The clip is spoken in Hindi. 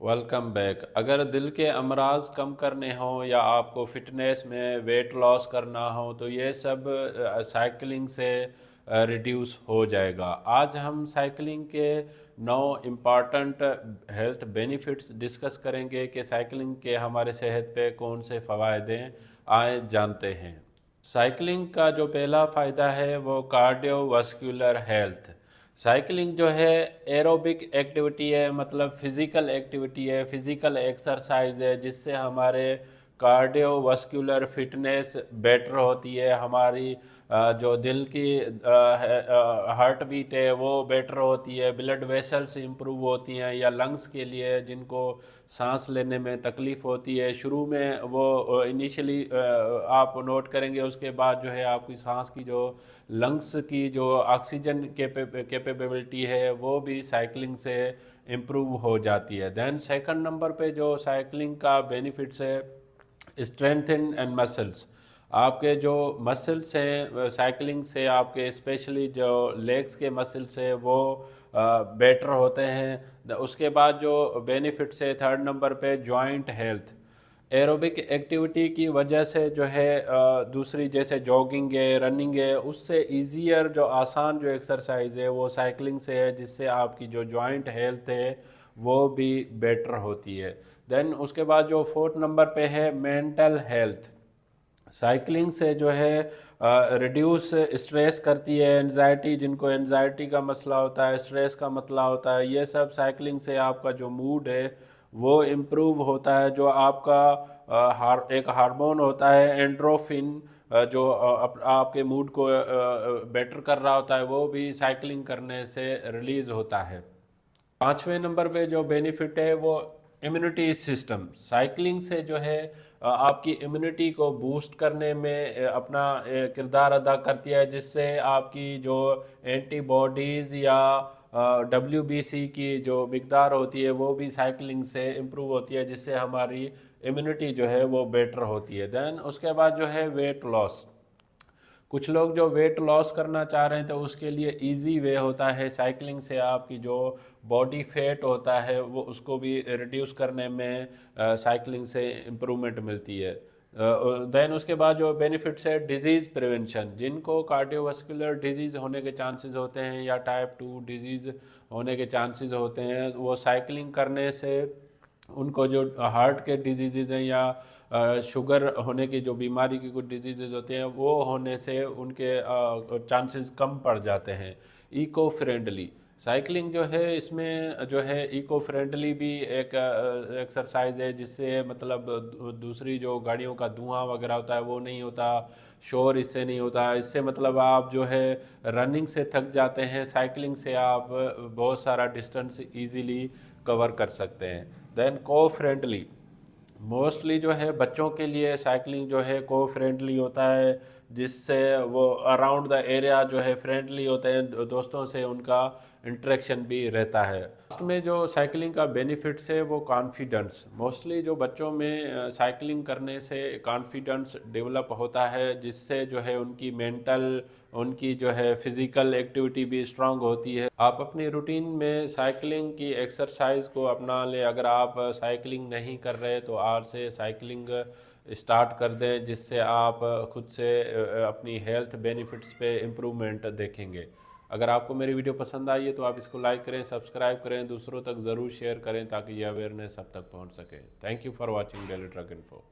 Welcome back. अगर दिल के अमराज कम करने हों या आपको फिटनेस में वेट लॉस करना हो तो ये सब साइकिलिंग से रिड्यूस हो जाएगा। आज हम साइकिलिंग के 9 इम्पॉर्टेंट हेल्थ बेनिफिट्स डिस्कस करेंगे कि साइकिलिंग के हमारे सेहत पे कौन से फ़ायदे आए जानते हैं। साइकिलिंग का जो पहला फ़ायदा है वो कार्डियोवास्कुलर हेल्थ। साइकिलिंग जो है एरोबिक एक्टिविटी है, मतलब फिज़िकल एक्टिविटी है, फिज़िकल एक्सरसाइज है, जिससे हमारे कार्डियोवास्कुलर फिटनेस बेटर होती है। हमारी जो दिल की हार्ट बीट है वो बेटर होती है, ब्लड वेसल्स इंप्रूव होती हैं, या लंग्स के लिए जिनको सांस लेने में तकलीफ़ होती है शुरू में वो इनिशियली आप नोट करेंगे, उसके बाद जो है आपकी सांस की जो लंग्स की जो ऑक्सीजन कैपेबिलिटी है वो भी साइकिलिंग से इम्प्रूव हो जाती है। देन सेकंड नंबर पे जो साइकिलिंग का बेनिफिट्स है, स्ट्रेंथन एंड मसल्स। आपके जो मसल्स हैं साइकिलिंग से, आपके स्पेशली जो लेग्स के मसल्स हैं वो बेटर होते हैं। उसके बाद जो बेनिफिट्स है थर्ड नंबर पे, जॉइंट हेल्थ। एरोबिक एक्टिविटी की वजह से जो है दूसरी जैसे जॉगिंग है, रनिंग है, उससे इजीयर जो आसान जो एक्सरसाइज है वो साइकिलिंग से है, जिससे आपकी जो जॉइंट हेल्थ है वो भी बेटर होती है। देन उसके बाद जो फोर्थ नंबर पे है, मेंटल हेल्थ। साइकिलिंग से जो है रिड्यूस स्ट्रेस करती है, एनजाइटी, जिनको एनजाइटी का मसला होता है, स्ट्रेस का मसला होता है, ये सब साइकिलिंग से आपका जो मूड है वो इम्प्रूव होता है। जो आपका एक हार्मोन होता है एंड्रोफिन, जो आपके मूड को बेटर कर रहा होता है, वो भी साइकिलिंग करने से रिलीज होता है। पांचवें नंबर पे जो बेनिफिट है वो इम्यूनिटी सिस्टम। साइकिलिंग से जो है आपकी इम्यूनिटी को बूस्ट करने में अपना किरदार अदा करती है, जिससे आपकी जो एंटीबॉडीज़ या WBC की जो मिकदार होती है वो भी साइकिलिंग से इम्प्रूव होती है, जिससे हमारी इम्यूनिटी जो है वो बेटर होती है। देन उसके बाद जो है वेट लॉस। कुछ लोग जो वेट लॉस करना चाह रहे हैं तो उसके लिए इजी वे होता है साइकिलिंग से, आपकी जो बॉडी फैट होता है वो उसको भी रिड्यूस करने में साइकिलिंग से इम्प्रूवमेंट मिलती है। देन उसके बाद जो बेनिफिट्स है, डिजीज़ प्रिवेंशन। जिनको कार्डियोवास्कुलर डिजीज़ होने के चांसेस होते हैं या टाइप 2 डिजीज़ होने के चांसेस होते हैं, वो साइकिलिंग करने से उनको जो हार्ट के डिजीज़ हैं या शुगर होने की जो बीमारी की कुछ डिजीज़ होते हैं वो होने से उनके चांसेस कम पड़ जाते हैं। इको फ्रेंडली साइकिलिंग जो है, इसमें जो है इको फ्रेंडली भी एक एक्सरसाइज है, जिससे मतलब दूसरी जो गाड़ियों का धुआं वगैरह होता है वो नहीं होता, शोर इससे नहीं होता। इससे मतलब आप जो है रनिंग से थक जाते हैं, साइकिलिंग से आप बहुत सारा डिस्टेंस इजीली कवर कर सकते हैं। देन को फ्रेंडली, मोस्टली जो है बच्चों के लिए साइकिलिंग जो है को फ्रेंडली होता है, जिससे वो अराउंड द एरिया जो है फ्रेंडली होते हैं, दोस्तों से उनका इंटरेक्शन भी रहता है। लास्ट में जो साइकिलिंग का बेनिफिट्स है वो कॉन्फिडेंस। मोस्टली जो बच्चों में साइकिलिंग करने से कॉन्फिडेंस डेवलप होता है, जिससे जो है उनकी मेंटल, उनकी जो है फिज़िकल एक्टिविटी भी स्ट्रांग होती है। आप अपनी रूटीन में साइकिलिंग की एक्सरसाइज को अपना लें। अगर आप साइकिलिंग नहीं कर रहे तो आज से साइकिलिंग स्टार्ट कर दें, जिससे आप खुद से अपनी हेल्थ बेनिफिट्स पे इम्प्रूवमेंट देखेंगे। अगर आपको मेरी वीडियो पसंद आई है तो आप इसको लाइक करें, सब्सक्राइब करें, दूसरों तक ज़रूर शेयर करें ताकि ये अवेयरनेस सब तक पहुंच सके। Thank you for watching daily truck info.